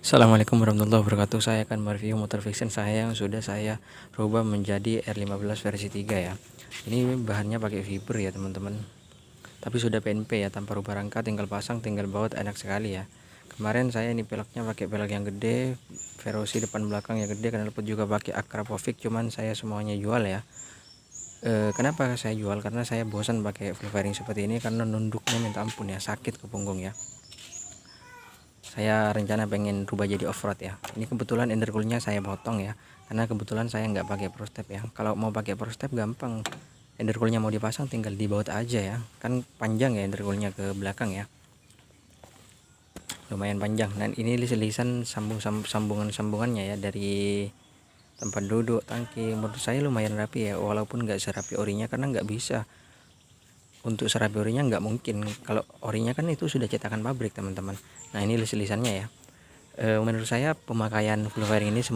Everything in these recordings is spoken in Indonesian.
Assalamualaikum warahmatullahi wabarakatuh. Saya akan mereview motor fiction saya yang sudah saya rubah menjadi R15 versi 3 ya. Ini bahannya pakai fiber ya teman-teman. Tapi sudah PNP ya, tanpa rubah rangka, tinggal pasang, tinggal baut, enak sekali ya. Kemarin saya ini peleknya pakai pelek yang gede, Verosi depan belakang yang gede, knalpot juga pakai Akrapovic, cuman saya semuanya jual ya. Kenapa saya jual? Karena saya bosan pakai full fairing seperti ini, karena nunduknya minta ampun ya, sakit ke punggung ya. Saya rencana pengen rubah jadi off-road ya. Ini kebetulan intercoolnya saya potong ya, karena kebetulan saya nggak pakai pro step ya. Kalau mau pakai pro step gampang, intercoolnya mau dipasang tinggal dibaut aja ya, kan panjang ya intercoolnya ke belakang ya, lumayan panjang. Dan ini lis-lisan sambungannya ya, dari tempat duduk, tangki, menurut saya lumayan rapi ya, walaupun nggak serapi orinya, karena nggak bisa. Untuk serapi orinya nggak mungkin, kalau orinya kan itu sudah cetakan pabrik teman-teman. Nah ini lis-lisannya ya. Menurut saya pemakaian full fairing ini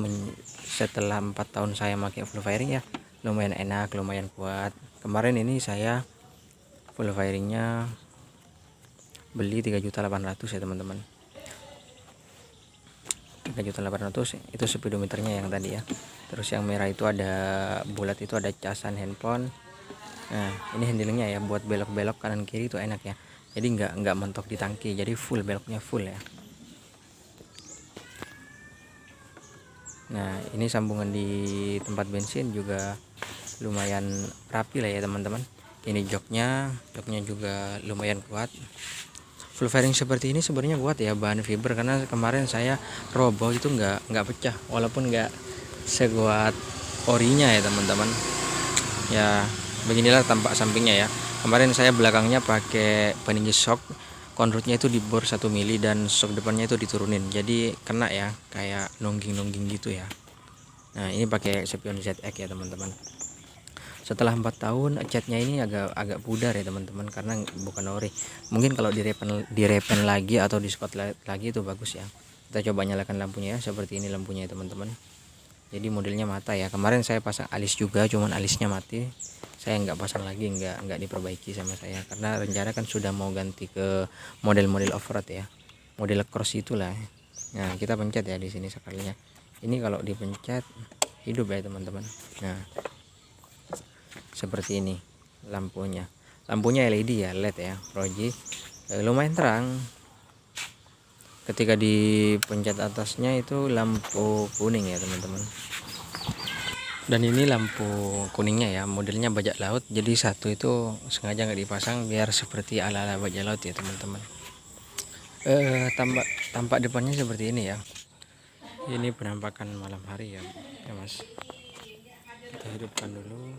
setelah 4 tahun saya pakai full fairing ya, lumayan enak, lumayan kuat. Kemarin ini saya full fairingnya beli 3.800.000 ya teman-teman. 3.800.000 itu speedometernya yang tadi ya. Terus yang merah itu ada bulat, itu ada casan handphone. Nah ini handlingnya ya, buat belok-belok kanan kiri itu enak ya, jadi nggak mentok di tangki, jadi full beloknya full ya. Nah ini sambungan di tempat bensin juga lumayan rapi lah ya teman-teman. Ini joknya juga lumayan kuat. Full fairing seperti ini sebenarnya kuat ya, bahan fiber, karena kemarin saya roboh itu nggak pecah, walaupun nggak sekuat orinya ya teman-teman ya. Beginilah tampak sampingnya ya. Kemarin saya belakangnya pakai peninggi shock, konrutnya itu di bor 1 mili, dan shock depannya itu diturunin, jadi kena ya, kayak nongging gitu ya. Nah ini pakai Sepion ZX ya teman-teman. Setelah 4 tahun catnya ini agak pudar ya teman-teman, karena bukan ori. Mungkin kalau direpen lagi atau di scot lagi itu bagus ya. Kita coba nyalakan lampunya ya, seperti ini lampunya ya teman-teman. Jadi modelnya mata ya. Kemarin saya pasang alis juga, cuman alisnya mati. Saya nggak pasang lagi, nggak diperbaiki sama saya, karena rencana kan sudah mau ganti ke model-model off-road ya, model cross itulah. Nah kita pencet ya di sini sekalinya. Ini kalau dipencet hidup ya teman-teman. Nah seperti ini lampunya LED ya, LED ya, Proji. Lumayan terang. Ketika dipencet atasnya itu lampu kuning ya teman-teman. Dan ini lampu kuningnya ya, modelnya bajak laut, jadi satu itu sengaja nggak dipasang biar seperti ala-ala bajak laut ya teman-teman. Tampak depannya seperti ini ya. Ini penampakan malam hari ya, mas. Kita hidupkan dulu.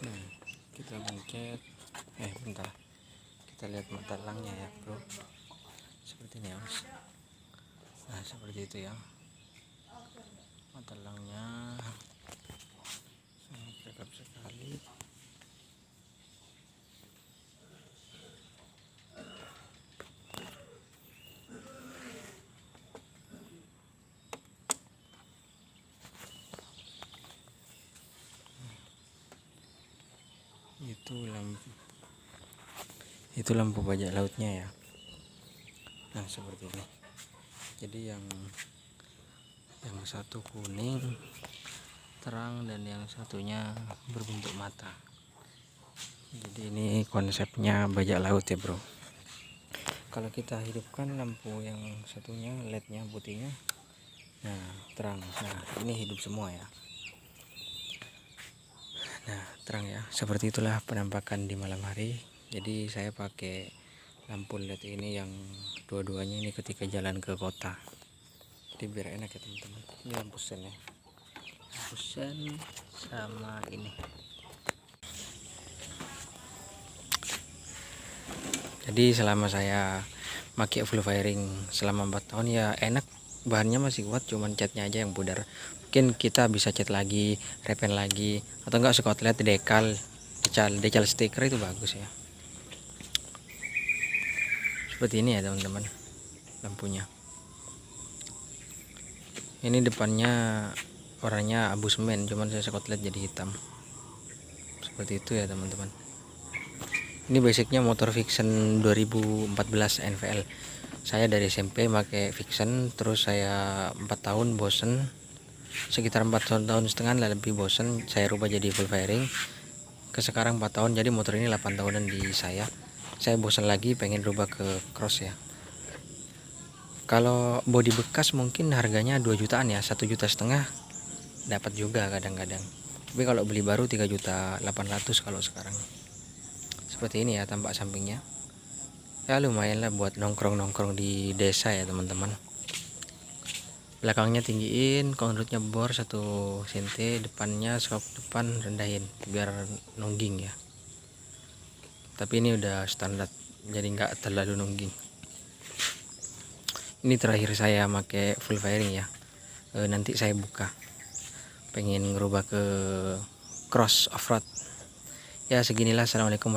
Nah kita pencet, bentar, kita lihat mata langnya ya bro, seperti ini ya mas. Nah seperti itu ya mata langnya, sangat cakep sekali. Itu lampu bajak lautnya ya. Nah seperti ini. Jadi yang satu kuning terang, dan yang satunya berbentuk mata. Jadi ini konsepnya bajak laut ya bro. Kalau kita hidupkan lampu yang satunya, LED-nya putihnya, nah terang. Nah ini hidup semua ya. Nah terang ya, seperti itulah penampakan di malam hari. Jadi saya pakai lampu LED ini yang dua-duanya ini ketika jalan ke kota, jadi biar enak ya teman-teman. Ini lampu sen ya, lampu sen sama ini. Jadi selama saya pakai full fairing selama 4 tahun ya enak, bahannya masih kuat, cuman catnya aja yang pudar. Mungkin kita bisa cat lagi, repen lagi, atau enggak skotlet, decal stiker itu bagus ya. Seperti ini ya teman-teman lampunya. Ini depannya warnanya abu semen, cuman saya skotlet jadi hitam. Seperti itu ya teman-teman. Ini basicnya motor fiction 2014 NVL. Saya dari SMP pakai Vixen, terus saya 4 tahun bosen, sekitar 4 tahun setengah lah, lebih bosen, saya rubah jadi full fairing. Ke sekarang 4 tahun, jadi motor ini 8 tahunan di saya bosan lagi pengen rubah ke cross ya. Kalau bodi bekas mungkin harganya 2 jutaan ya, 1,5 juta dapat juga kadang-kadang. Tapi kalau beli baru 3,8 juta kalau sekarang. Seperti ini ya tampak sampingnya. Ya lumayan lah buat nongkrong-nongkrong di desa ya teman-teman. Belakangnya tinggiin, konrutnya bor 1 cm, depannya skop depan rendahin biar nungging ya. Tapi ini udah standar, jadi nggak terlalu nungging. Ini terakhir saya pakai full fairing ya. Nanti saya buka, pengen ngerubah ke cross off-road ya. Seginilah, assalamualaikum.